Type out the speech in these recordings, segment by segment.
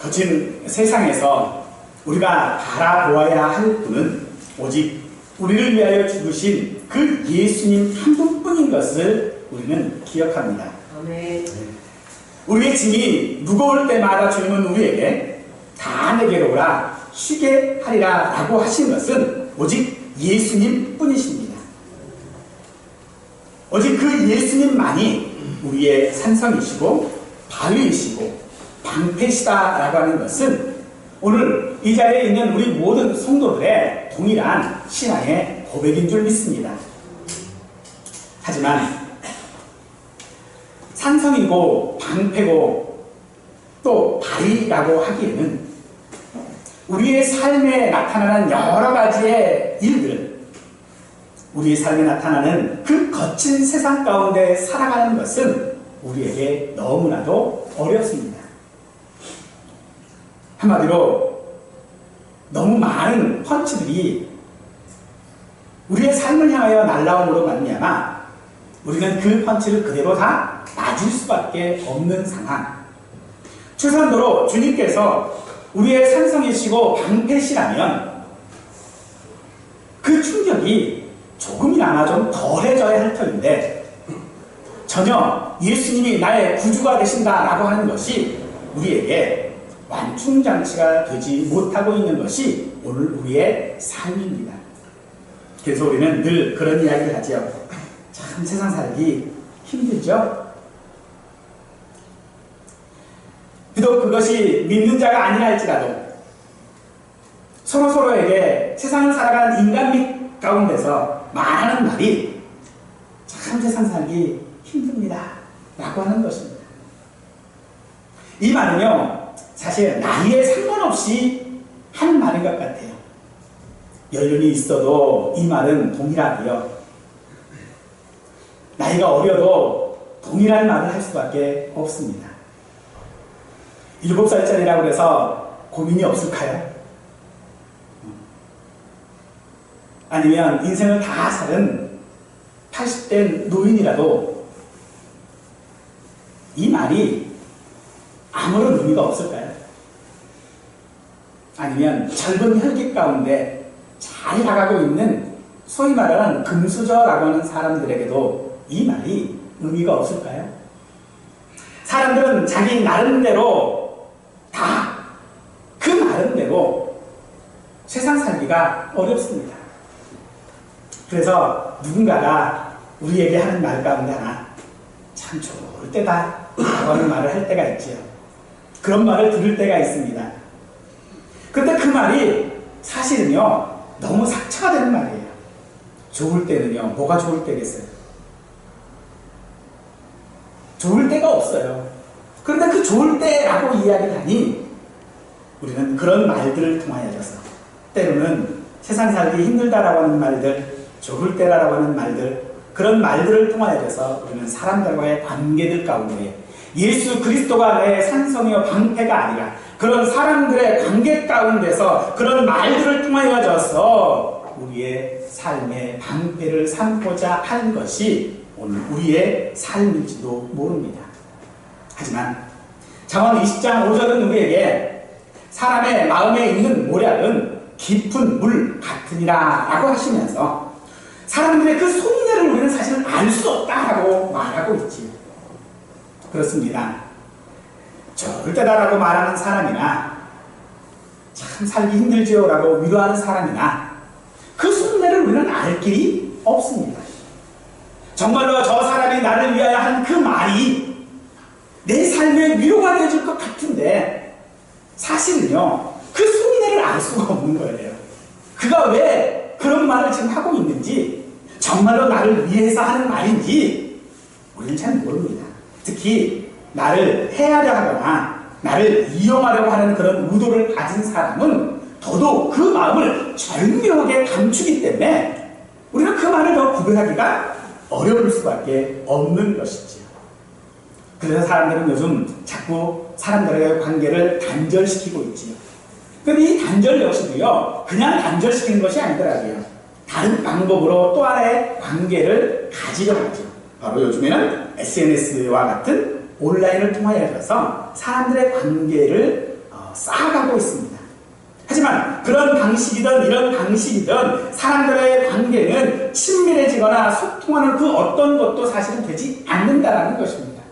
거친 세상에서 우리가 바라보아야 할 분은 오직 우리를 위하여 죽으신 그 예수님 한 분뿐인 것을 우리는 기억합니다. 아멘. 우리의 짐이 무거울 때마다 주님은 우리에게 다 내게로 오라 쉬게 하리라 라고 하신 것은 오직 예수님 뿐이십니다. 오직 그 예수님만이 우리의 산성이시고 바위이시고 방패시다 라고 하는 것은 오늘 이 자리에 있는 우리 모든 성도들의 동일한 신앙의 고백인 줄 믿습니다. 하지만 산성이고 방패고 또 바위라고 하기에는 우리의 삶에 나타나는 여러 가지의 일들, 우리의 삶에 나타나는 그 거친 세상 가운데 살아가는 것은 우리에게 너무나도 어렵습니다. 한마디로 너무 많은 펀치들이 우리의 삶을 향하여 날라옴으로 말미암아 우리는 그 펀치를 그대로 다 맞을 수밖에 없는 상황. 최선도로 주님께서 우리의 산성이시고 방패시라면 그 충격이 조금이나마 좀 덜해져야 할 터인데 전혀 예수님이 나의 구주가 되신다라고 하는 것이 우리에게 완충장치가 되지 못하고 있는 것이 오늘 우리의 삶입니다. 그래서 우리는 늘 그런 이야기를 하죠. 참 세상 살기 힘들죠? 비록 그것이 믿는 자가 아니라 할지라도 서로서로에게 세상을 살아가는 인간 가운데서 말하는 말이 참 세상 살기 힘듭니다 라고 하는 것입니다. 이 말은요 사실 나이에 상관없이 한 말인 것 같아요. 연륜이 있어도 이 말은 동일하고요. 나이가 어려도 동일한 말을 할 수밖에 없습니다. 7살짜리라고 해서 고민이 없을까요? 아니면 인생을 다 살은 80대 노인이라도 이 말이 아무런 의미가 없을까요? 아니면 젊은 혈기 가운데 잘 나가고 있는 소위 말하는 금수저라고 하는 사람들에게도 이 말이 의미가 없을까요? 사람들은 자기 나름대로 다 그 나름대로 세상 살기가 어렵습니다. 그래서 누군가가 우리에게 하는 말 가운데 하나 참 좋을 때다 라고 하는 말을 할 때가 있지요. 그런 말을 들을 때가 있습니다. 그런데 그 말이 사실은요 너무 상처가 되는 말이에요. 좋을 때는요 뭐가 좋을 때겠어요? 좋을 때가 없어요. 그런데 그 좋을 때라고 이야기를 하니 우리는 그런 말들을 통하여서 때로는 세상 살기 힘들다라고 하는 말들, 좋을 때라고 하는 말들, 그런 말들을 통하여서 우리는 사람들과의 관계들 가운데 예수 그리스도가 나의 산성이요 방패가 아니라 그런 사람들의 관계 가운데서 그런 말들을 통하여서 우리의 삶의 방패를 삼고자 하는 것이 오늘 우리의 삶일지도 모릅니다. 하지만 잠언 20장 5절은 우리에게 사람의 마음에 있는 모략은 깊은 물 같으니라 라고 하시면서 사람들의 그 속내를 우리는 사실은 알 수 없다라고 말하고 있지요. 그렇습니다. 좋을 때다라고 말하는 사람이나 참 살기 힘들지요 라고 위로하는 사람이나 그 속내를 우리는 알 길이 없습니다. 정말로 저 사람이 나를 위하여 한 그 말이 내 삶에 위로가 되어질 것 같은데 사실은요 그 속내를 알 수가 없는 거예요. 그가 왜 그런 말을 지금 하고 있는지 정말로 나를 위해서 하는 말인지 우리는 잘 모릅니다. 특히 나를 해하려 하거나 나를 이용하려고 하는 그런 의도를 가진 사람은 더더욱 그 마음을 절묘하게 감추기 때문에 우리는 그 말을 더 구별하기가 어려울 수밖에 없는 것이지요. 그래서 사람들은 요즘 자꾸 사람들의 관계를 단절시키고 있지요. 그런데 이 단절 역시도요 그냥 단절시키는 것이 아니더라고요. 다른 방법으로 또 하나의 관계를 가지려고 하죠. 바로 요즘에는 SNS와 같은 온라인을 통하여서 사람들의 관계를 쌓아가고 있습니다. 하지만 그런 방식이든 이런 방식이든 사람들의 관계는 친밀해지거나 소통하는 그 어떤 것도 사실은 되지 않는다라는 것입니다.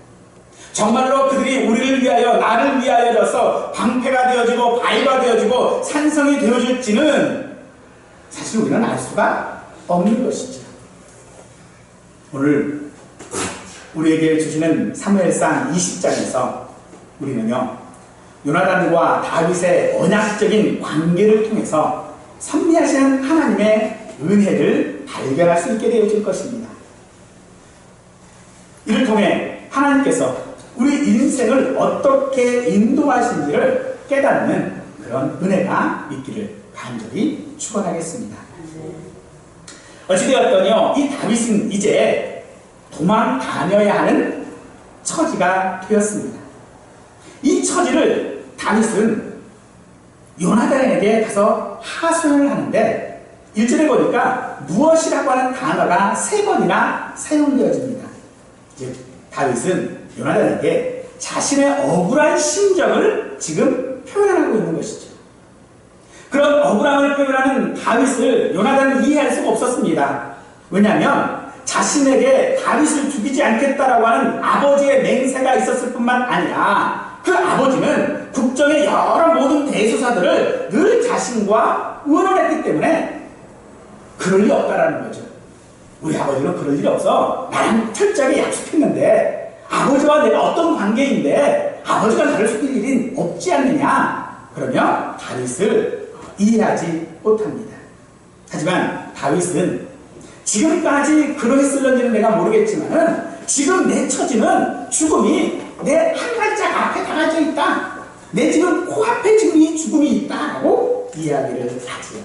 정말로 그들이 우리를 위하여 나를 위하여져서 방패가 되어지고 바위가 되어지고 산성이 되어질지는 사실 우리는 알 수가 없는 것이죠. 오늘 우리에게 주시는 사무엘상 20장에서 우리는요, 요나단과 다윗의 언약적인 관계를 통해서 섭리하신 하나님의 은혜를 발견할 수 있게 되어질 것입니다. 이를 통해 하나님께서 우리 인생을 어떻게 인도하신지를 깨닫는 그런 은혜가 있기를 간절히 축원하겠습니다. 어찌되었더니요, 이 다윗은 이제 도망 다녀야 하는 처지가 되었습니다. 이 처지를 다윗은 요나단에게 가서 하소연을 하는데 1절에 보니까 무엇이라고 하는 단어가 3번이나 사용되어집니다. 즉 다윗은 요나단에게 자신의 억울한 심정을 지금 표현하고 있는 것이죠. 그런 억울함을 표현하는 다윗을 요나단은 이해할 수가 없었습니다. 왜냐하면 자신에게 다윗을 죽이지 않겠다라고 하는 아버지의 맹세가 있었을 뿐만 아니라 그 아버지는 국정의 여러 모든 대소사들을 늘 자신과 의논했기 때문에 그럴 리 없다라는 거죠. 우리 아버지는 그럴 일이 없어. 나랑 철저하게 약속했는데 아버지와 내가 어떤 관계인데 아버지가 나를 죽일 일은 없지 않느냐. 그러면 다윗을 이해하지 못합니다. 하지만 다윗은 지금까지 그러했을런지는 내가 모르겠지만은 지금 내 처지는 죽음이 내 한 발짝 앞에 다가져 있다. 내 지금 코앞에 지금 이 죽음이 있다라고 이야기를 하지요.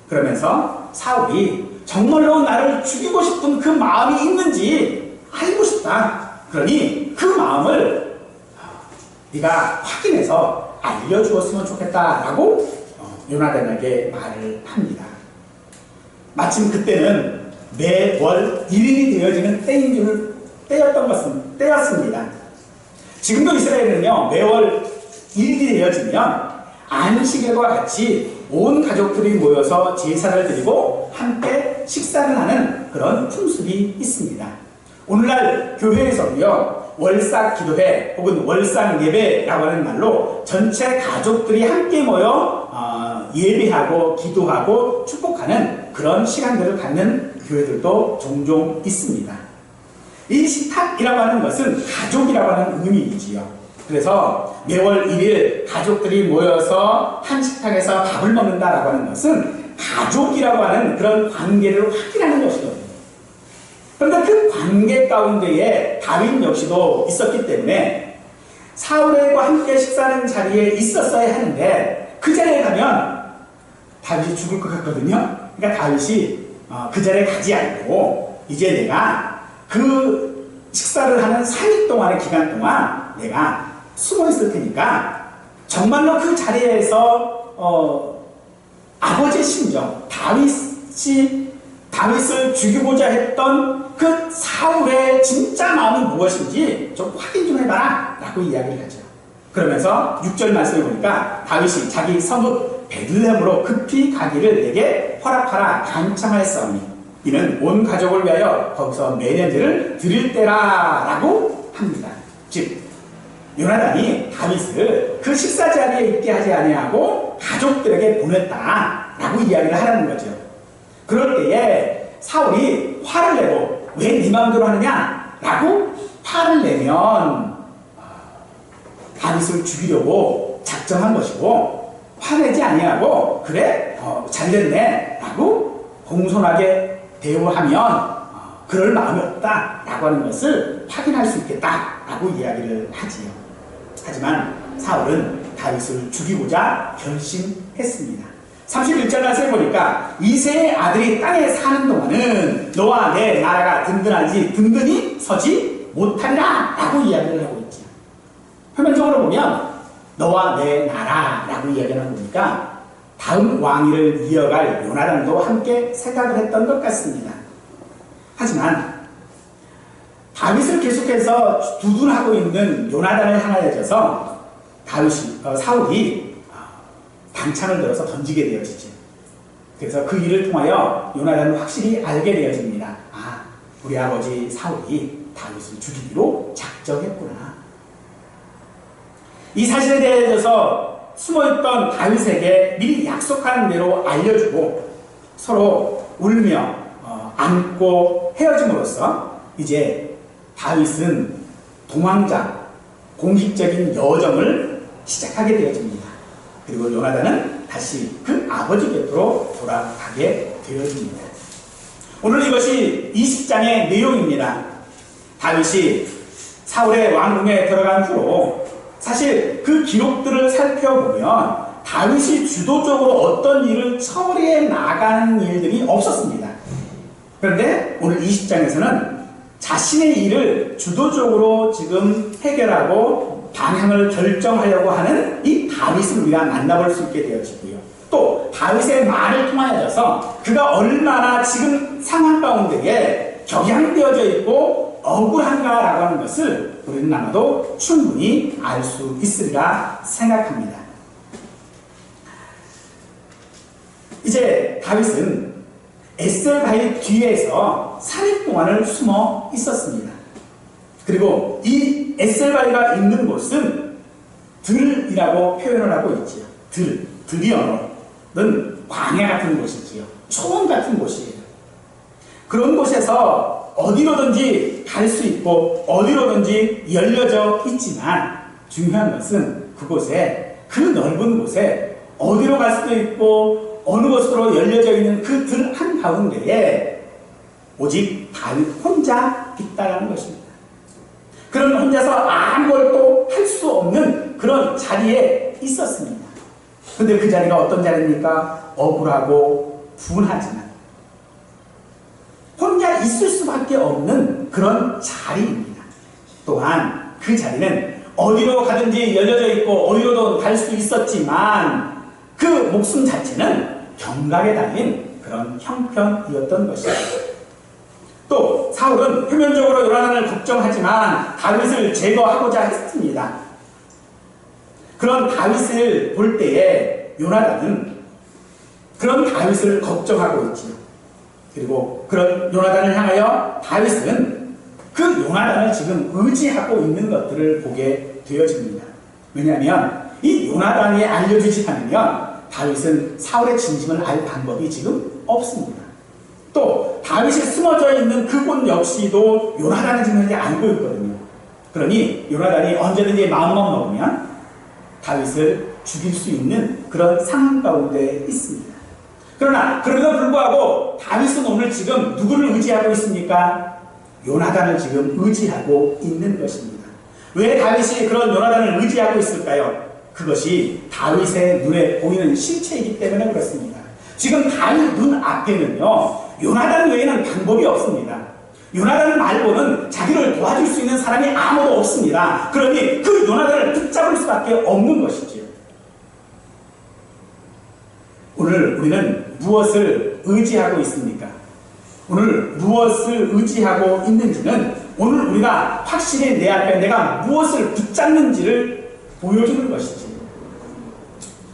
그러면서 사울이 정말로 나를 죽이고 싶은 그 마음이 있는지 알고 싶다. 그러니 그 마음을 네가 확인해서 알려주었으면 좋겠다라고 요나단에게 말을 합니다. 마침 그때는 매월 1일이 되어지는 때였습니다. 지금도 이스라엘은요, 매월 1일이 되어지면 안식일과 같이 온 가족들이 모여서 제사를 드리고 함께 식사를 하는 그런 풍습이 있습니다. 오늘날 교회에서도요, 월삭 기도회 혹은 월삭 예배라고 하는 말로 전체 가족들이 함께 모여 예배하고 기도하고 축복하는 그런 시간들을 갖는 교회들도 종종 있습니다. 이 식탁이라고 하는 것은 가족이라고 하는 의미이지요. 그래서 매월 1일 가족들이 모여서 한 식탁에서 밥을 먹는다라고 하는 것은 가족이라고 하는 그런 관계를 확인하는 것이거든요. 그런데 그 관계 가운데에 다윗 역시도 있었기 때문에 사울과 함께 식사하는 자리에 있었어야 하는데 그 자리에 가면 다윗이 죽을 것 같거든요. 그러니까 다윗이 그 자리에 가지 않고 이제 내가 그 식사를 하는 3일 동안의 기간 동안 내가 숨어 있을 테니까 정말로 그 자리에서 아버지의 심정, 다윗을 죽이고자 했던 그 사울의 진짜 마음이 무엇인지 좀 확인 좀 해봐라 라고 이야기를 하죠. 그러면서 6절 말씀을 보니까 다윗이 자기 성읍 베들레헴으로 급히 가기를 내게 허락하라 간청하였사오니 이는 온 가족을 위하여 거기서 매년들을 드릴 때라 라고 합니다. 즉 요나단이 다윗을 그 식사 자리에 있게 하지 아니하고 가족들에게 보냈다 라고 이야기를 하라는 거죠. 그럴 때에 사울이 화를 내고 왜 네 마음대로 하느냐 라고 화를 내면 다윗을 죽이려고 작정한 것이고 화내지 아니하고 그래 잘됐네 라고 공손하게 대우하면 그럴 마음이 없다 라고 하는 것을 확인할 수 있겠다 라고 이야기를 하지요. 하지만 사울은 다윗을 죽이고자 결심했습니다. 31절 말씀을 보니까 이새의 아들이 땅에 사는 동안은 너와 내 나라가 든든히 서지 못하리라 라고 이야기를 하고 있죠. 표면적으로 보면 너와 내 나라라고 이야기하는 거니까 다음 왕위를 이어갈 요나단도 함께 생각을 했던 것 같습니다. 하지만 다윗을 계속해서 두둔하고 있는 요나단을 향하여져서 사울이 당창을 들어서 던지게 되어지죠. 그래서 그 일을 통하여 요나단은 확실히 알게 되어집니다. 아, 우리 아버지 사울이 다윗을 죽이기로 작정했구나. 이 사실에 대해서 숨어있던 다윗에게 미리 약속한 대로 알려주고 서로 울며 안고 헤어짐으로써 이제 다윗은 도망자, 공식적인 여정을 시작하게 되어집니다. 그리고 요나단은 다시 그 아버지 곁으로 돌아가게 되어집니다. 오늘 이것이 20장의 내용입니다. 다윗이 사울의 왕궁에 들어간 후로 사실 그 기록들을 살펴보면 다윗이 주도적으로 어떤 일을 처리해 나가는 일들이 없었습니다. 그런데 오늘 20장에서는 자신의 일을 주도적으로 지금 해결하고 방향을 결정하려고 하는 이 다윗을 우리가 만나볼 수 있게 되어지고요. 또 다윗의 말을 통하여서 그가 얼마나 지금 상황 가운데에 격양되어져 있고 억울한가라고 하는 것을 우리는 아마도 충분히 알 수 있으리라 생각합니다. 이제 다윗은 에셀바위 뒤에서 3일 동안을 숨어 있었습니다. 그리고 이 에셀바위가 있는 곳은 들이라고 표현을 하고 있지요. 들이 언어는 광야 같은 곳이지요. 초원 같은 곳이에요. 그런 곳에서 어디로든지 갈 수 있고 어디로든지 열려져 있지만 중요한 것은 그곳에, 그 넓은 곳에 어디로 갈 수도 있고 어느 곳으로 열려져 있는 그 들 한가운데에 오직 다윗 혼자 있다는 것입니다. 그런 혼자서 아무것도 할 수 없는 그런 자리에 있었습니다. 그런데 그 자리가 어떤 자리입니까? 억울하고 분하지만 혼자 있을 수밖에 없는 그런 자리입니다. 또한 그 자리는 어디로 가든지 열려져 있고 어디로든 갈 수 있었지만 그 목숨 자체는 경각에 달린 그런 형편이었던 것입니다. 또 사울은 표면적으로 요나단을 걱정하지만 다윗을 제거하고자 했습니다. 그런 다윗을 볼 때에 요나단은 그런 다윗을 걱정하고 있지요. 그리고 그런 요나단을 향하여 다윗은 그 요나단을 지금 의지하고 있는 것들을 보게 되어집니다. 왜냐하면 이 요나단이 알려주지 않으면 다윗은 사울의 진심을 알 방법이 지금 없습니다. 또 다윗이 숨어져 있는 그곳 역시도 요나단은 지금 현재 알고 있거든요. 그러니 요나단이 언제든지 마음만 먹으면 다윗을 죽일 수 있는 그런 상황 가운데 있습니다. 그러나 그럼에도 불구하고 다윗은 오늘 지금 누구를 의지하고 있습니까? 요나단을 지금 의지하고 있는 것입니다. 왜 다윗이 그런 요나단을 의지하고 있을까요? 그것이 다윗의 눈에 보이는 실체이기 때문에 그렇습니다. 지금 다윗 눈 앞에는요, 요나단 외에는 방법이 없습니다. 요나단 말고는 자기를 도와줄 수 있는 사람이 아무도 없습니다. 그러니 그 요나단을 붙잡을 수밖에 없는 것이지요. 오늘 우리는 무엇을 의지하고 있습니까? 오늘 무엇을 의지하고 있는지는 오늘 우리가 확실히 내 앞에 내가 무엇을 붙잡는지를 보여주는 것이지.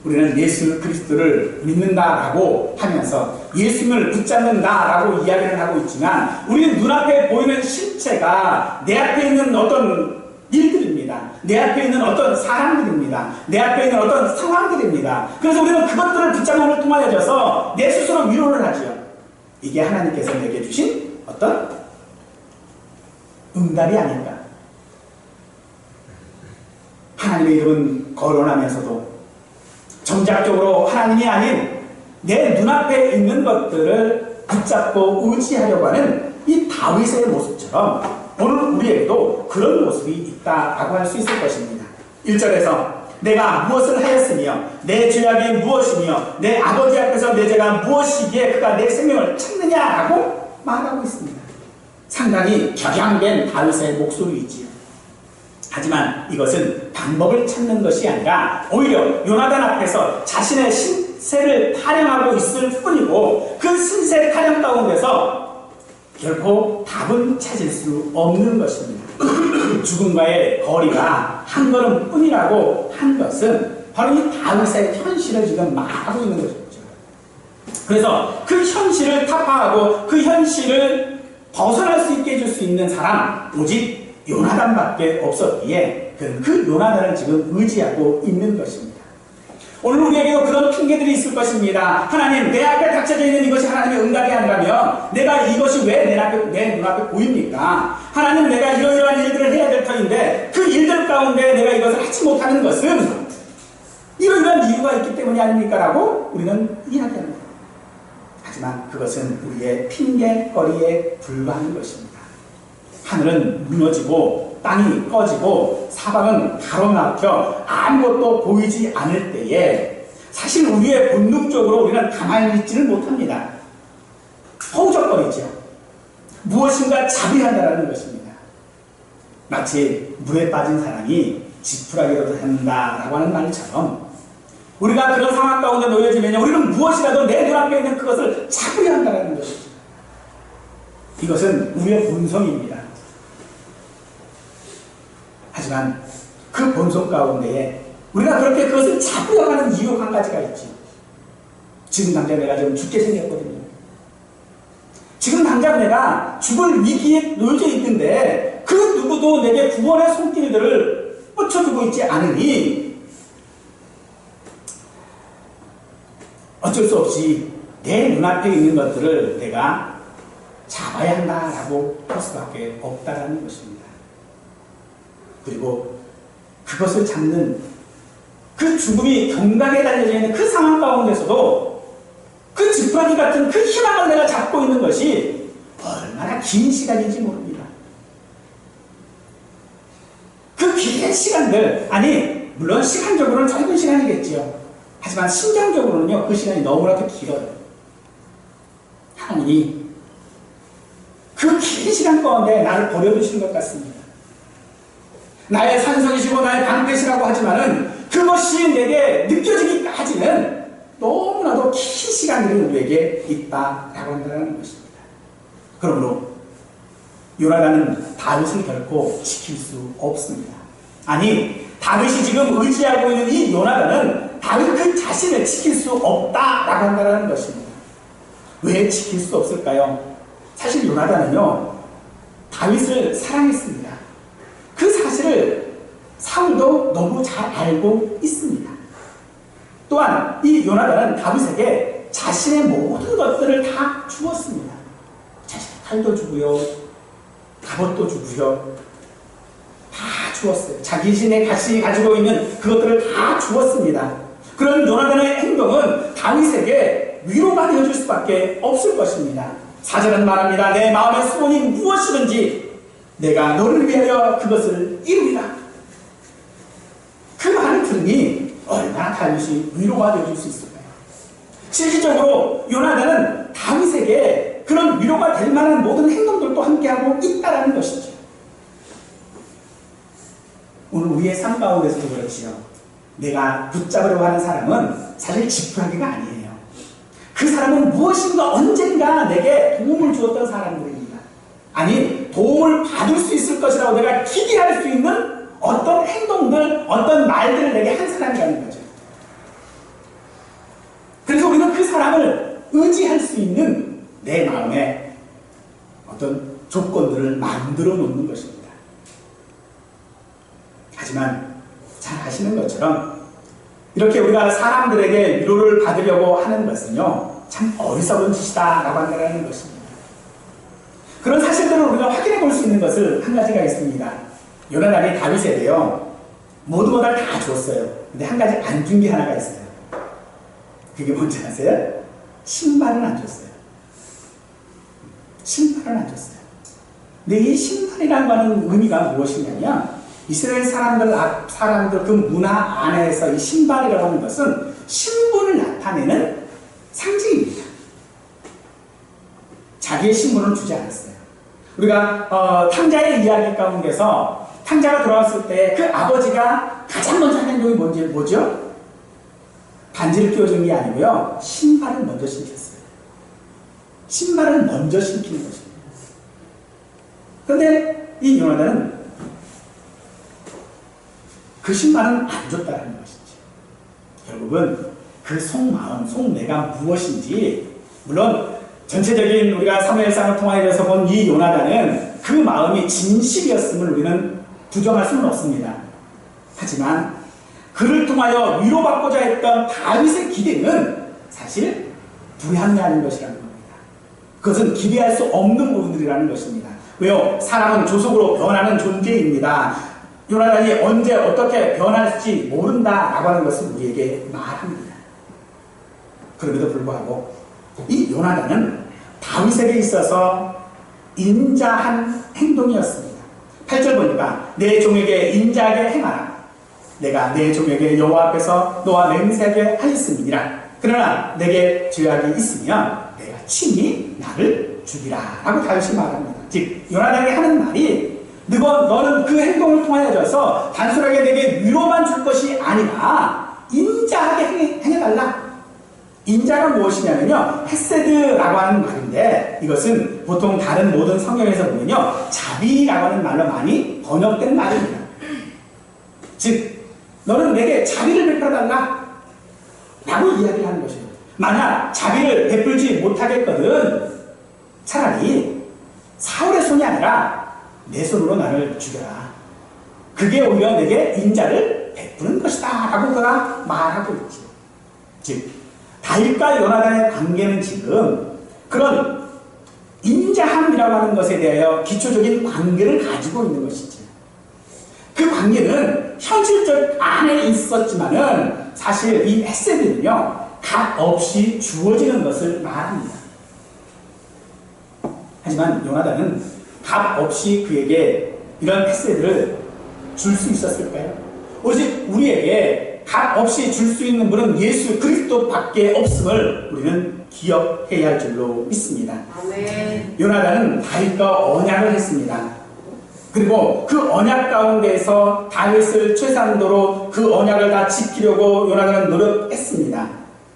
우리는 예수 그리스도를 믿는다라고 하면서 예수님을 붙잡는다라고 이야기를 하고 있지만 우리는 눈앞에 보이는 실체가 내 앞에 있는 어떤 일들입니다. 내 앞에 있는 어떤 사람들입니다. 내 앞에 있는 어떤 상황들입니다. 그래서 우리는 그것들을 붙잡음을 통하여져서 내 스스로 위로를 하지요. 이게 하나님께서 내게 주신 어떤 응답이 아닐까. 하나님의 이름은 거론하면서도 정작적으로 하나님이 아닌 내 눈앞에 있는 것들을 붙잡고 의지하려고 하는 이 다윗의 모습처럼 오늘 우리에게도 그런 모습이 있다라고 할 수 있을 것입니다. 1절에서 내가 무엇을 하였으며 내 죄악이 무엇이며 내 아버지 앞에서 내 죄가 무엇이기에 그가 내 생명을 찾느냐라고 말하고 있습니다. 상당히 격양된 다윗의 목소리이지요. 하지만 이것은 방법을 찾는 것이 아니라 오히려 요나단 앞에서 자신의 신세를 타령하고 있을 뿐이고 그 신세 타령 가운데서 결코 답은 찾을 수 없는 것입니다. 죽음과의 거리가 한 걸음뿐이라고 한 것은 바로 이 다윗의 현실을 지금 말하고 있는 것이죠. 그래서 그 현실을 타파하고 그 현실을 벗어날 수 있게 해줄 수 있는 사람 오직 요나단밖에 없었기에 그 요나단을 지금 의지하고 있는 것입니다. 오늘 우리에게도 그런 핑계들이 있을 것입니다. 하나님, 내 앞에 닥쳐져 있는 이것이 하나님의 응답이 아니라면 내가 이것이 왜 내 눈앞에 보입니까? 하나님, 내가 이러이러한 일들을 해야 될 터인데 그 일들 가운데 내가 이것을 하지 못하는 것은 이러이러한 이유가 있기 때문이 아닙니까? 라고 우리는 이야기합니다. 하지만 그것은 우리의 핑계거리에 불과한 것입니다. 하늘은 무너지고 땅이 꺼지고 사방은 가로막혀 아무것도 보이지 않을 때에 사실 우리의 본능적으로 우리는 가만히 있지를 못합니다. 허우적거리죠. 무엇인가 자비한다라는 것입니다. 마치 물에 빠진 사람이 지푸라기로도 한다라고 하는 말처럼 우리가 그런 상황 가운데 놓여지면 우리는 무엇이라도 내 눈앞에 있는 그것을 잡으려 한다는 것이죠. 이것은 우리의 본성입니다. 하지만 그 본성 가운데에 우리가 그렇게 그것을 잡으려 하는 이유 한 가지가 있지. 지금 당장 내가 지금 죽게 생겼거든요. 지금 당장 내가 죽을 위기에 놓여져 있는데 그 누구도 내게 구원의 손길들을 뻗쳐주고 있지 않으니 어쩔 수 없이 내 눈앞에 있는 것들을 내가 잡아야 한다라고 할 수밖에 없다라는 것입니다. 그리고 그것을 잡는 그 죽음이 경각에 달려져 있는 그 상황 가운데서도 그 지푸라기 같은 그 희망을 내가 잡고 있는 것이 얼마나 긴 시간인지 모릅니다. 그 긴 시간들, 아니 물론 시간적으로는 짧은 시간이겠지요. 하지만 심정적으로는요, 그 시간이 너무나도 길어요. 하나님이 그 긴 시간 가운데 나를 버려두시는 것 같습니다. 나의 산성이시고 나의 방패시라고 하지만은 그것이 내게 느껴지기까지는 너무나도 긴 시간들이 우리에게 있다라고 한다는 것입니다. 그러므로 요나단은 다윗을 결코 지킬 수 없습니다. 아니, 다윗이 지금 의지하고 있는 이 요나단은 다윗 그 자신을 지킬 수 없다라고 한다는 것입니다. 왜 지킬 수 없을까요? 사실 요나단은요, 다윗을 사랑했습니다. 그 사실을 사울도 너무 잘 알고 있습니다. 또한 이 요나단은 다윗에게 자신의 모든 것들을 다 주었습니다. 자신의 칼도 주고요, 갑옷도 주고요, 다 주었어요. 자기 자신의 가지고 있는 그것들을 다 주었습니다. 그런 요나단의 행동은 다윗에게 위로가 되어줄 수밖에 없을 것입니다. 4절은 말합니다. 내 마음의 소원이 무엇이든지 내가 너를 위하여 그것을 이루리라. 그 말을 들으니 얼마나 다윗이 위로가 되어줄 수 있을까요? 실질적으로 요나단은 다윗에게 그런 위로가 될 만한 모든 행동들도 함께하고 있다는 것이죠. 오늘 우리의 삶 가운데서도 그렇지요. 내가 붙잡으려고 하는 사람은 사실 지푸라기가 아니에요. 그 사람은 무엇인가 언젠가 내게 도움을 주었던 사람들입니다. 아니, 도움을 받을 수 있을 것이라고 내가 기대할 수 있는 어떤 행동들, 어떤 말들을 내게 한 사람이라는 거죠. 그래서 우리는 그 사람을 의지할 수 있는 내 마음에 어떤 조건들을 만들어 놓는 것입니다. 하지만 잘 아시는 것처럼 이렇게 우리가 사람들에게 위로를 받으려고 하는 것은요, 참 어리석은 짓이다라고 한다는 것입니다. 그런 사실들을 우리가 확인해 볼 수 있는 것을 한 가지가 있습니다. 요나단이 다윗에게요, 모든 것을 다 줬어요. 근데 한 가지 안 준 게 하나가 있어요. 그게 뭔지 아세요? 신발은 안 줬어요. 신발은 안 줬어요. 근데 이 신발이라고 하는 의미가 무엇이냐면, 이스라엘 사람들 그 문화 안에서 이 신발이라고 하는 것은 신분을 나타내는 상징입니다. 자기의 신분을 주지 않았어요. 우리가 탕자의 이야기 가운데서 탕자가 돌아왔을 때 그 아버지가 가장 먼저 한 행동이 뭐죠? 반지를 끼워준 게 아니고요, 신발을 먼저 신겼어요. 신발을 먼저 신기는 것입니다. 그런데 이 요나단은 그 신발은 안 줬다는 것이죠. 결국은 그 속마음, 속내가 무엇인지, 물론 전체적인 우리가 사무엘상을 통하여서 본 이 요나단은 그 마음이 진실이었음을 우리는 부정할 수는 없습니다. 하지만 그를 통하여 위로받고자 했던 다윗의 기대는 사실 불합리한 것이라는 겁니다. 그것은 기대할 수 없는 부분들이라는 것입니다. 왜요? 사람은 조속으로 변하는 존재입니다. 요나단이 언제 어떻게 변할지 모른다라고 하는 것을 우리에게 말합니다. 그럼에도 불구하고 이 요나단은 다윗에게 있어서 인자한 행동이었습니다. 8절 보니까 내 종에게 인자하게 행하라. 내가 내 종에게 여호와 앞에서 너와 맹세하게 하였음이니라. 그러나 내게 죄악이 있으면 내가 친히 나를 죽이라 라고 다윗이 말합니다. 즉 요나단에게 하는 말이 너는 그 행동을 통하여서 단순하게 내게 위로만 줄 것이 아니라 인자하게 행해달라. 인자가 무엇이냐면요, 헤세드라고 하는 말인데, 이것은 보통 다른 모든 성경에서 보면요, 자비라고 하는 말로 많이 번역된 말입니다. 즉 너는 내게 자비를 베풀어달라 라고 이야기를 하는 것이에요. 만약 자비를 베풀지 못하겠거든 차라리 사울의 손이 아니라 내 손으로 나를 죽여라. 그게 오히려 내게 인자를 베푸는 것이다 라고 그가 말하고 있지. 즉 다윗과 요나단의 관계는 지금 그런 인자함이라고 하는 것에 대하여 기초적인 관계를 가지고 있는 것이지. 그 관계는 현실적 안에 있었지만은 사실 이 헤세드는요 값 없이 주어지는 것을 말합니다. 하지만 요나단은 값 없이 그에게 이런 헤세드를 줄 수 있었을까요? 오직 우리에게 값 없이 줄 수 있는 분은 예수 그리스도밖에 없음을 우리는 기억해야 할 줄로 믿습니다. 아멘. 요나단은 다윗과 언약을 했습니다. 그리고 그 언약 가운데에서 다윗을 최선도로 그 언약을 다 지키려고 요나단은 노력했습니다.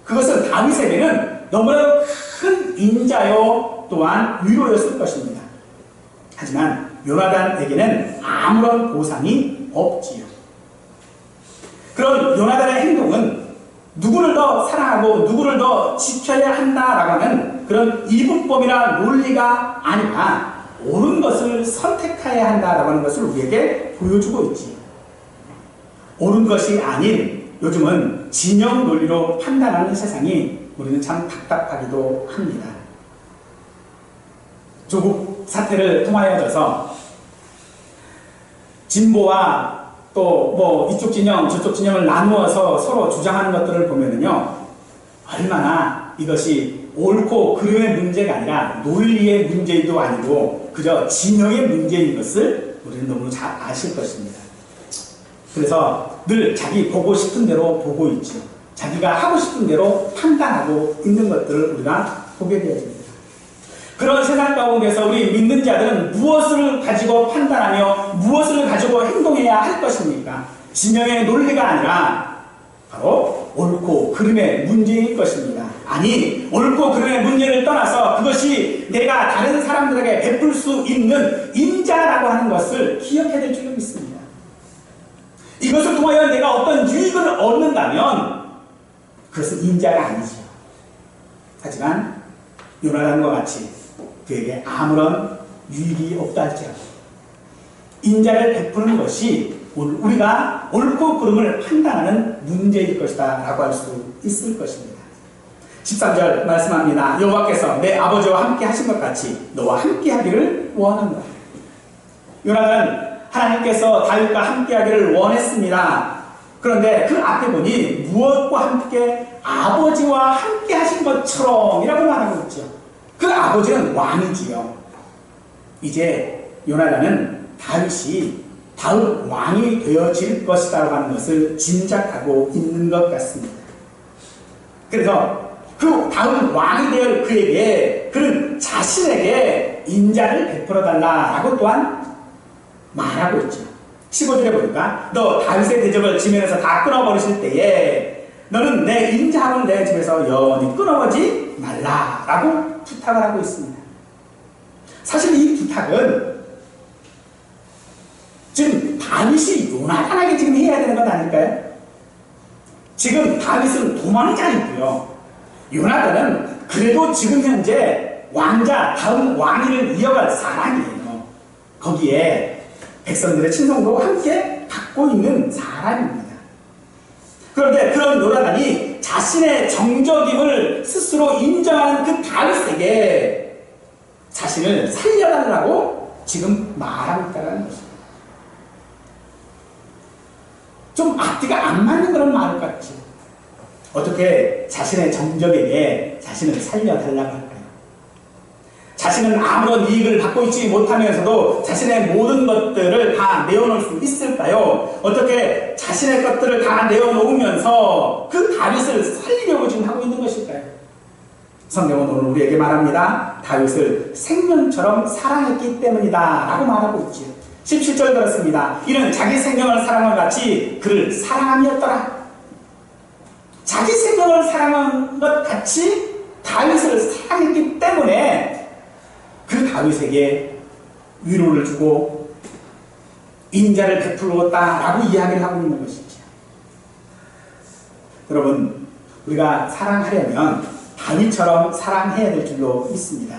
그것은 다윗에게는 너무나 큰 인자요 또한 위로였을 것입니다. 하지만 요나단에게는 아무런 보상이 없지요. 그런 요나단의 행동은 누구를 더 사랑하고 누구를 더 지켜야 한다라고 하는 그런 이분법이나 논리가 아니라 옳은 것을 선택해야 한다라고 하는 것을 우리에게 보여주고 있지. 옳은 것이 아닌 요즘은 진영 논리로 판단하는 세상이 우리는 참 답답하기도 합니다. 조국 사태를 통하여져서 진보와 또 뭐 이쪽 진영 저쪽 진영을 나누어서 서로 주장하는 것들을 보면은요 얼마나 이것이 옳고 그름의 문제가 아니라 논리의 문제도 아니고 그저 진영의 문제인 것을 우리는 너무 잘 아실 것입니다. 그래서 늘 자기 보고 싶은 대로 보고 있죠. 자기가 하고 싶은 대로 판단하고 있는 것들을 우리가 보게 되어집니다. 그런 세상 가운데서 우리 믿는 자들은 무엇을 가지고 판단하며 무엇을 가지고 행동해야 할 것입니까? 진영의 논리가 아니라 바로 옳고 그름의 문제일 것입니다. 아니, 옳고 그름의 문제를 떠나서 그것이 내가 다른 사람들에게 베풀 수 있는 인자라고 하는 것을 기억해야 될 줄로 믿습니다. 이것을 통하여 내가 어떤 유익을 얻는다면 그것은 인자가 아니죠. 하지만 요나단과 같이 그에게 아무런 유익이 없다 할지라도 인자를 베푸는 것이 우리가 옳고 그름을 판단하는 문제일 것이다 라고 할 수 있을 것입니다. 13절 말씀합니다. 여호와께서 내 아버지와 함께 하신 것 같이 너와 함께 하기를 원한다. 요나단은 하나님께서 다윗과 함께 하기를 원했습니다. 그런데 그 앞에 보니 무엇과 함께 아버지와 함께 하신 것처럼 이라고 말하고 있죠. 그 아버지는 왕이지요. 이제 요나단은 다윗이 다음 왕이 되어질 것이라고 하는 것을 짐작하고 있는 것 같습니다. 그래서 그 다음 왕이 될 그에게 그는 자신에게 인자를 베풀어 달라라고 또한 말하고 있죠. 15절에 보니까 너 다윗의 대접을 지면에서 다 끊어버리실 때에 너는 내 인자함을 내 집에서 영원히 끊어버리지 말라라고 부탁을 하고 있습니다. 사실 이 부탁은 지금 다윗이 요나단에게 지금 해야 되는 것 아닐까요? 지금 다윗은 도망자이고요. 요나단은 그래도 지금 현재 왕자, 다음 왕위를 이어갈 사람이에요. 거기에 백성들의 친성도 함께 갖고 있는 사람입니다. 그런데 그런 요나단이 자신의 정적임을 스스로 인정하는 그 다윗에게 자신을 살려달라고 지금 말하고 있다는 것입니다. 좀 앞뒤가 안 맞는 그런 말을 같죠. 어떻게 자신의 정적에게 자신을 살려달라고 할까요? 자신은 아무런 이익을 받고 있지 못하면서도 자신의 모든 것들을 다 내어놓을 수 있을까요? 어떻게 자신의 것들을 다 내어놓으면서 그 다윗을 살리려고 지금 하고 있는 것일까요? 성경은 오늘 우리에게 말합니다. 다윗을 생명처럼 사랑했기 때문이다 라고 말하고 있지요. 17절 들었습니다. 이는 자기 생명을 사랑한 같이 그를 사랑함이었더라. 자기 생명을 사랑한 것 같이 다윗을 사랑했기 때문에 그 다윗에게 위로를 주고 인자를 베풀었다라고 이야기를 하고 있는 것이죠. 여러분, 우리가 사랑하려면 다윗처럼 사랑해야 될 줄로 믿습니다.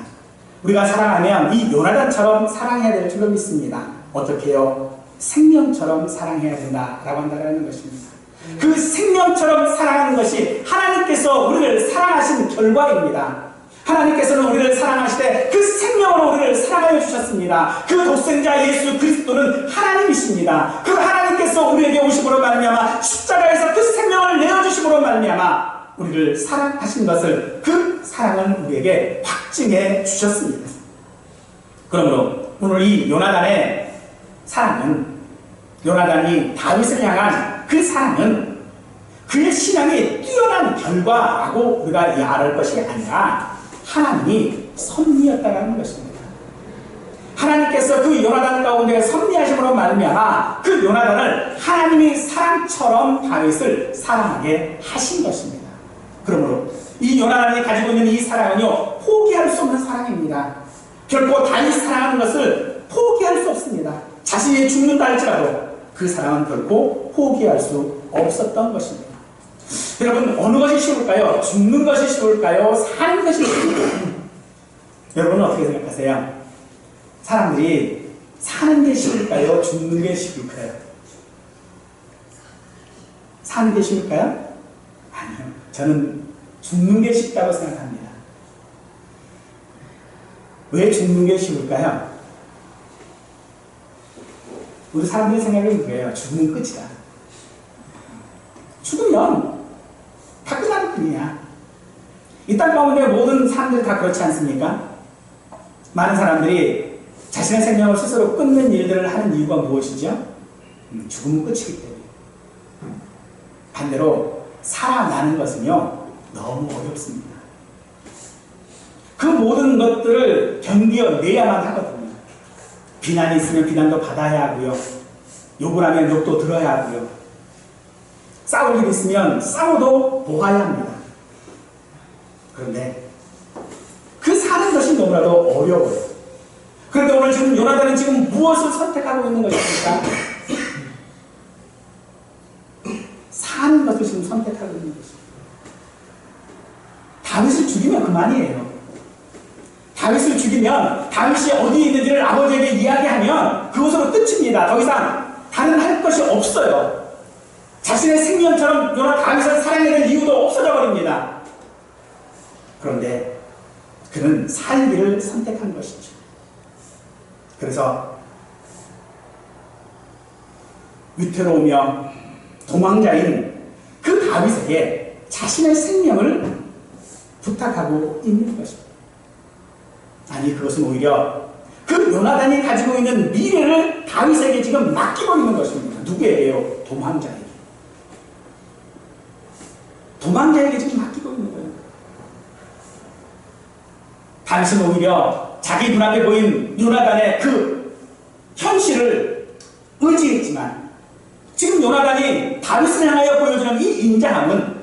우리가 사랑하면 이 요나단처럼 사랑해야 될 줄로 믿습니다. 어떻게 해요? 생명처럼 사랑해야 된다라고 한다는 것입니다. 그 생명처럼 사랑하는 것이 하나님께서 우리를 사랑하신 결과입니다. 하나님께서는 우리를 사랑하시되 그 생명으로 우리를 사랑하여 주셨습니다. 그 독생자 예수 그리스도는 하나님이십니다. 그 하나님께서 우리에게 오심으로 말미암아 십자가에서 그 생명을 내어주심으로 말미암아 우리를 사랑하신 것을 그 사랑을 우리에게 확증해 주셨습니다. 그러므로 오늘 이 요나단의 사랑은, 요나단이 다윗을 향한 그 사랑은 그의 신앙이 뛰어난 결과라고 우리가 알을 것이 아니라 하나님이 섭리였다는 것입니다. 하나님께서 그 요나단 가운데 섭리하심으로 말미암아 그 요나단을 하나님이 사랑처럼 다윗을 사랑하게 하신 것입니다. 그러므로 이 요나단이 가지고 있는 이 사랑은요, 포기할 수 없는 사랑입니다. 결코 다윗 사랑하는 것을 포기할 수 없습니다. 자신이 죽는다 할지라도 그 사랑은 결코 포기할 수 없었던 것입니다. 여러분, 어느 것이 쉬울까요? 죽는 것이 쉬울까요? 사는 것이 쉬울까요? 여러분은 어떻게 생각하세요? 사람들이 사는 게 쉬울까요? 죽는 게 쉬울까요? 사는 게 쉬울까요? 아니요. 저는 죽는 게 쉽다고 생각합니다. 왜 죽는 게 쉬울까요? 우리 사람들의 생각은 그래요. 죽으면 끝이다. 죽으면 다 끝나는 뿐이야. 이 땅 가운데 모든 사람들이 다 그렇지 않습니까? 많은 사람들이 자신의 생명을 스스로 끊는 일들을 하는 이유가 무엇이죠? 죽으면 끝이기 때문에. 반대로 살아나는 것은요, 너무 어렵습니다. 그 모든 것들을 견뎌내야만 하거든요. 비난이 있으면 비난도 받아야 하고요. 욕을 하면 욕도 들어야 하고요. 싸울 일이 있으면 싸워도 보아야 합니다. 그런데 그 사는 것이 너무나도 어려워요. 그런데 오늘 지금 요나단은 지금 무엇을 선택하고 있는 것입니까? 사는 것을 지금 선택하고 있는 것입니다. 다윗을 죽이면 그만이에요. 다윗을 죽이면 다윗이 어디에 있는지를 아버지에게 이야기하면 그것으로 끝입니다. 더 이상 다른 할 것이 없어요. 자신의 생명처럼 다윗을 사랑해야 될 이유도 없어져 버립니다. 그런데 그는 살기를 선택한 것이죠. 그래서 위태로우며 도망자인 그 다윗에게 자신의 생명을 부탁하고 있는 것입니다. 아니, 그것은 오히려 그 요나단이 가지고 있는 미래를 다윗에게 지금 맡기고 있는 것입니다. 누구에게요? 도망자에게. 도망자에게 지금 맡기고 있는 거예요. 다윗은 오히려 자기 눈앞에 보인 요나단의 그 현실을 의지했지만 지금 요나단이 다윗을 향하여 보여주는 이 인자함은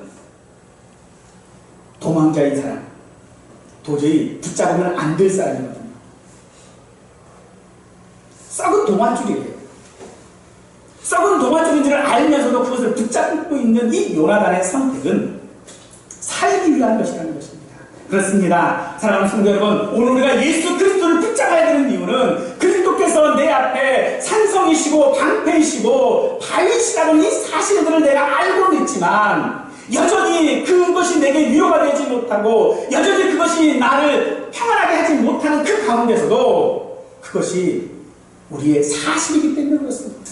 도망자인 사람, 도저히 붙잡으면 안 될 사람이거든요. 썩은 동아줄이에요. 썩은 동아줄 약속인 줄 알면서도 그것을 붙잡고 있는 이 요나단의 선택은 살기 위한 것이라는 것입니다. 그렇습니다. 사랑하는 성도 여러분, 오늘 우리가 예수 그리스도를 붙잡아야 되는 이유는 그리스도께서 내 앞에 산성이시고 방패이시고 바위시라는 이 사실들을 내가 알고는 있지만 여전히 그것이 내게 위로가 되지 못하고 여전히 그것이 나를 평안하게 하지 못하는 그 가운데서도 그것이 우리의 사실이기 때문에 그렇습니다.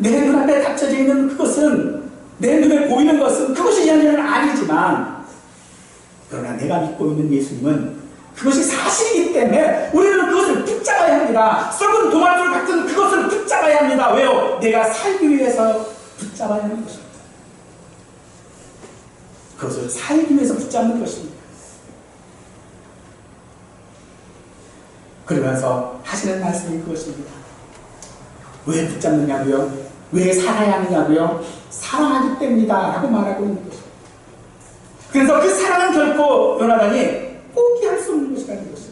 내 눈앞에 닥쳐져 있는 그것은, 내 눈에 보이는 것은 그것이 현실은 아니지만, 그러나 내가 믿고 있는 예수님은 그것이 사실이기 때문에 우리는 그것을 붙잡아야 합니다. 썩은 동아줄 같은 그것을 붙잡아야 합니다. 왜요? 내가 살기 위해서 붙잡아야 하는 것입니다. 그것을 살기 위해서 붙잡는 것입니다. 그러면서 하시는 말씀이 그것입니다. 왜 붙잡느냐고요? 왜 살아야 하느냐고요? 사랑하기 때문이다 라고 말하고 있는 것입니다. 그래서 그 사랑은 결코 요나단이 포기할 수 없는 것이라는 것이죠.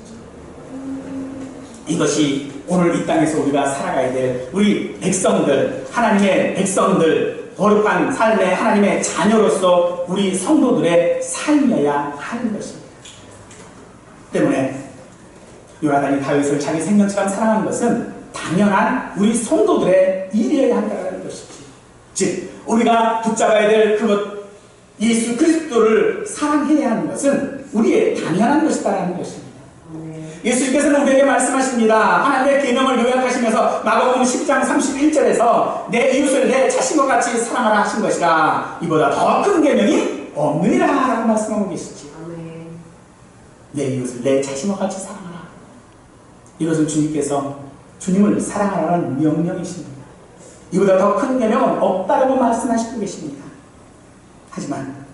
이것이 오늘 이 땅에서 우리가 살아가야 될 우리 백성들, 하나님의 백성들, 거룩한 삶의 하나님의 자녀로서 우리 성도들의 삶이어야 하는 것입니다. 때문에 요나단이 다윗을 자기 생명처럼 사랑하는 것은 당연한 우리 성도들의 일이어야 한다는 것이지. 즉 우리가 붙잡아야 될 그것, 예수 그리스도를 사랑해야 하는 것은 우리의 당연한 것이다라는 것입니다. 예수님께서는 우리에게 말씀하십니다. 하나님의 계명을 요약하시면서 마가복음 10장 31절에서 내 이웃을 내 자신과 같이 사랑하라 하신 것이라. 이보다 더 큰 계명이 없느니라 라고 말씀하고 계시지. 내 이웃을 내 자신과 같이 사랑하라. 이것은 주님께서 주님을 사랑하라는 명령이십니다. 이보다 더 큰 계명은 없다라고 말씀하시고 계십니다. 하지만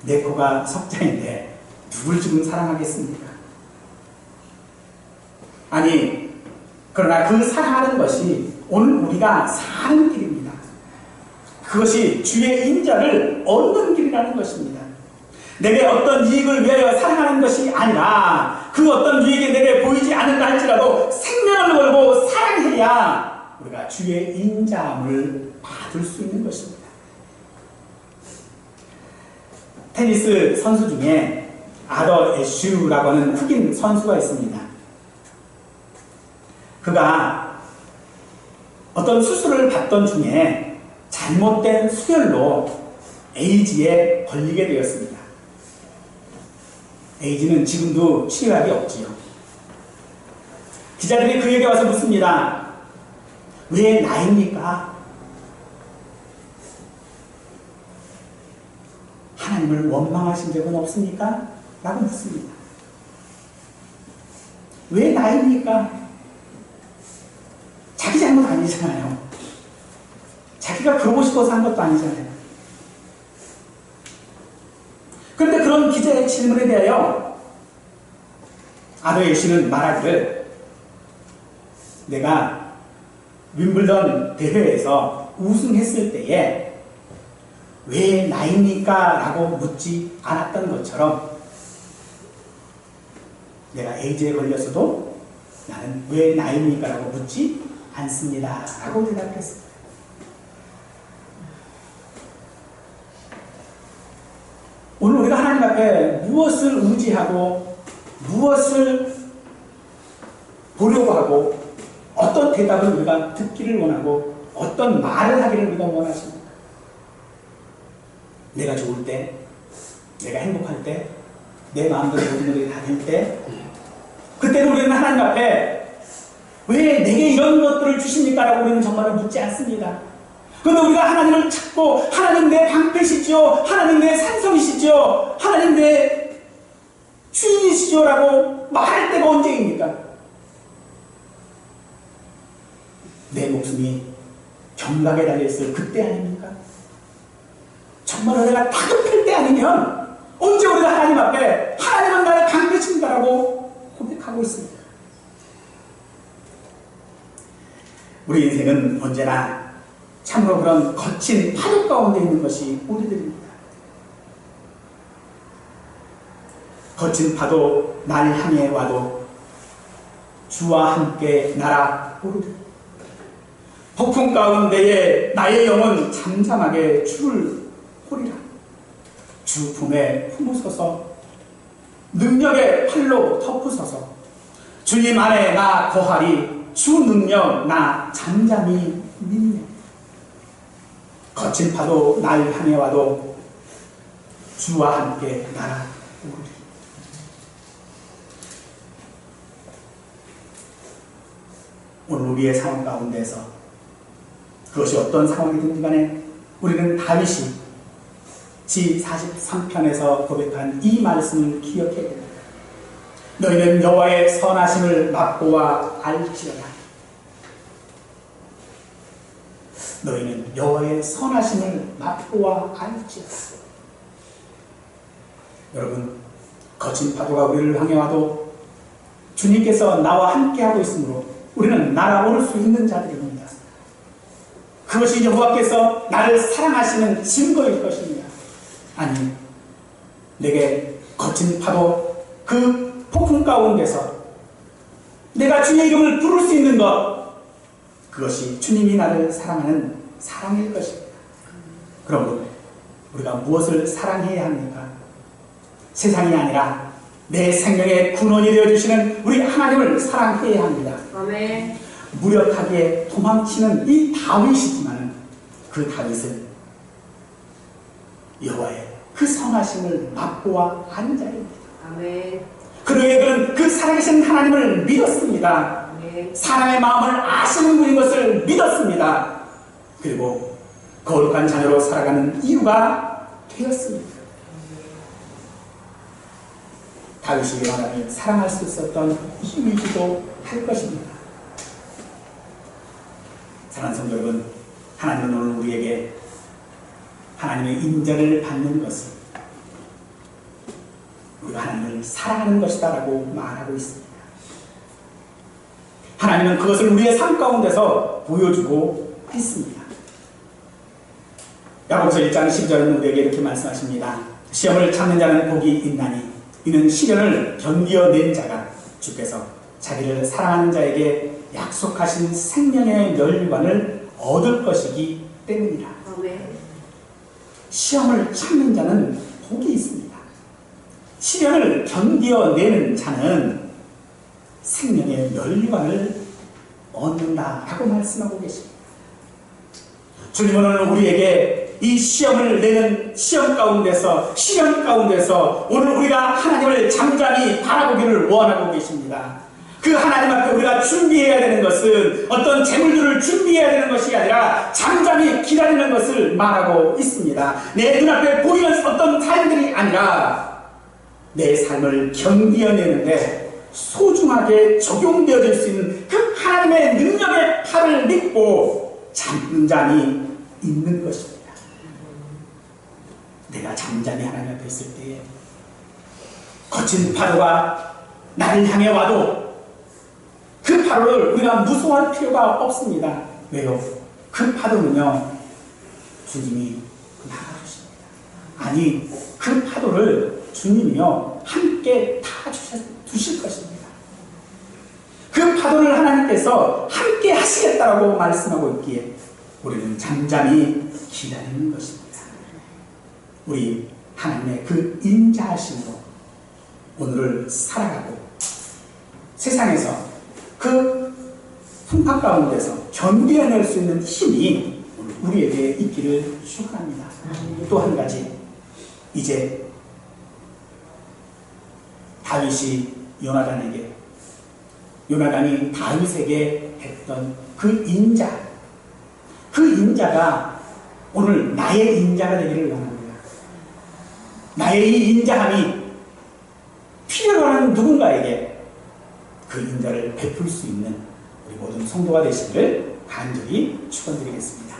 내 코가 석자인데 누굴 지금 사랑하겠습니까? 아니, 그러나 그 사랑하는 것이 오늘 우리가 사는 길입니다. 그것이 주의 인자를 얻는 길이라는 것입니다. 내게 어떤 이익을 위하여 사랑하는 것이 아니라 그 어떤 유익이 내게 보이지 않는다 할지라도 생명을 걸고 사랑해야 우리가 주의 인자함을 받을 수 있는 것입니다. 테니스 선수 중에 아더 애슈라고 하는 흑인 선수가 있습니다. 그가 어떤 수술을 받던 중에 잘못된 수혈로 에이즈에 걸리게 되었습니다. 에이즈는 지금도 치료약이 없지요. 기자들이 그에게 와서 묻습니다. 왜 나입니까? 하나님을 원망하신 적은 없습니까? 라고 묻습니다. 왜 나입니까? 자기 잘못 아니잖아요. 자기가 그러고 싶어서 한 것도 아니잖아요. 그런데 그런 기자의 질문에 대하여 아더 애쉬는 말하기를 내가 윈블던 대회에서 우승했을 때에 왜 나입니까? 라고 묻지 않았던 것처럼 내가 에이즈에 걸렸어도 나는 왜 나입니까? 라고 묻지 않습니다. 라고 대답했습니다. 오늘 우리가 하나님 앞에 무엇을 의지하고 무엇을 보려고 하고 어떤 대답을 우리가 듣기를 원하고 어떤 말을 하기를 우리가 원하십니까? 내가 좋을 때, 내가 행복할 때, 내 마음대로 모든 것이 다 될 때, 그때는 우리는 하나님 앞에 왜 내게 이런 것들을 주십니까? 라고 우리는 정말로 묻지 않습니다. 그런데 우리가 하나님을 찾고 하나님 내 방패시죠, 하나님 내 산성이시죠, 하나님 내 주인이시죠 라고 말할 때가 언제입니까? 내 목숨이 경각에 달려있을 그때 아닙니까? 정말로 내가 다급할 때 아니면 언제 우리가 하나님 앞에 하나님은 나의 방패신다라고 고백하고 있습니다. 우리 인생은 언제나 참으로 그런 거친 파도 가운데 있는 것이 우리들입니다. 거친 파도 날 향해 와도 주와 함께 날아 오르리. 폭풍 가운데에 나의 영혼 잠잠하게 주를 보리라. 주 품에 품으소서 능력의 팔로 덮으소서. 주님 안에 나 거하리. 주 능력 나 잠잠히 믿네. 거친 파도 날 향해 와도 주와 함께 날아오리. 오늘 우리의 상황 가운데서 그것이 어떤 상황이든 간에 우리는 다윗이 지 43편에서 고백한 이 말씀을 기억해야 됩니다. 너희는 여호와의 선하심을 맛보아 알지어다. 너희는 여호와의 선하심을 맛보아 알지어다. 여러분, 거친 파도가 우리를 향해 와도 주님께서 나와 함께하고 있으므로 우리는 날아오를 수 있는 자들입니다. 그것이 여호와께서 나를 사랑하시는 증거일 것입니다. 아니, 내게 거친 파도, 그 폭풍 가운데서 내가 주의 이름을 부를 수 있는 것, 그것이 주님이 나를 사랑하는 사랑일 것입니다. 그러므로 우리가 무엇을 사랑해야 합니까? 세상이 아니라 내 생명의 근원이 되어주시는 우리 하나님을 사랑해야 합니다. 아멘. 무력하게 도망치는 이 다윗이지만 그 다윗은 여호와의 그 선하심을 맛보아 한 자입니다. 아멘. 그러기에 그는 그 살아계신 하나님을 믿었습니다. 아멘. 사람의 마음을 아시는 분인 것을 믿었습니다. 그리고 거룩한 자녀로 살아가는 이유가 되었습니다. 다윗이 여호와를 사랑할 수 있었던 이유이기도 할 것입니다. 사랑하는 성도 여러분, 하나님은 오늘 우리에게 하나님의 인정을 받는 것은 우리가 하나님을 사랑하는 것이다 라고 말하고 있습니다. 하나님은 그것을 우리의 삶 가운데서 보여주고 있습니다. 야고보서 1장 10절은 우리에게 이렇게 말씀하십니다. 시험을 참는 자는 복이 있나니 이는 시련을 견디어낸 자가 주께서 자기를 사랑하는 자에게 약속하신 생명의 멸관을 얻을 것이기 때문이라. 아멘. 시험을 참는 자는 복이 있습니다. 시련을 견디어내는 자는 생명의 멸관을 얻는다라고 말씀하고 계십니다. 주님은 오늘 우리에게 이 시험을 내는 시험 가운데서, 시련 가운데서 오늘 우리가 하나님을 잠잠히 바라보기를 원하고 계십니다. 그 하나님 앞에 우리가 준비해야 되는 것은 어떤 재물들을 준비해야 되는 것이 아니라 잠잠히 기다리는 것을 말하고 있습니다. 내 눈앞에 보이는 어떤 삶들이 아니라 내 삶을 견디어내는데 소중하게 적용되어질 수 있는 그 하나님의 능력의 팔을 믿고 잠잠히 있는 것입니다. 내가 잠잠히 하나님 앞에 있을 때에 거친 파도가 나를 향해 와도 그 파도를 우리가 무서워할 필요가 없습니다. 왜요? 그 파도는요, 주님이 막아주십니다. 아니, 그 파도를 주님이요 함께 다 주실 것입니다. 그 파도를 하나님께서 함께 하시겠다고 말씀하고 있기에 우리는 잠잠히 기다리는 것입니다. 우리 하나님의 그 인자하심으로 오늘을 살아가고 세상에서 그 풍파 가운데서 견뎌낼 수 있는 힘이 우리에게 있기를 축원합니다. 또 한 가지, 이제 다윗이 요나단이 다윗에게 했던 그 인자, 그 인자가 오늘 나의 인자가 되기를 원합니다. 나의 이 인자함이 필요로 하는 누군가에게 그 인자를 베풀 수 있는 우리 모든 성도가 되시기를 간절히 축원드리겠습니다.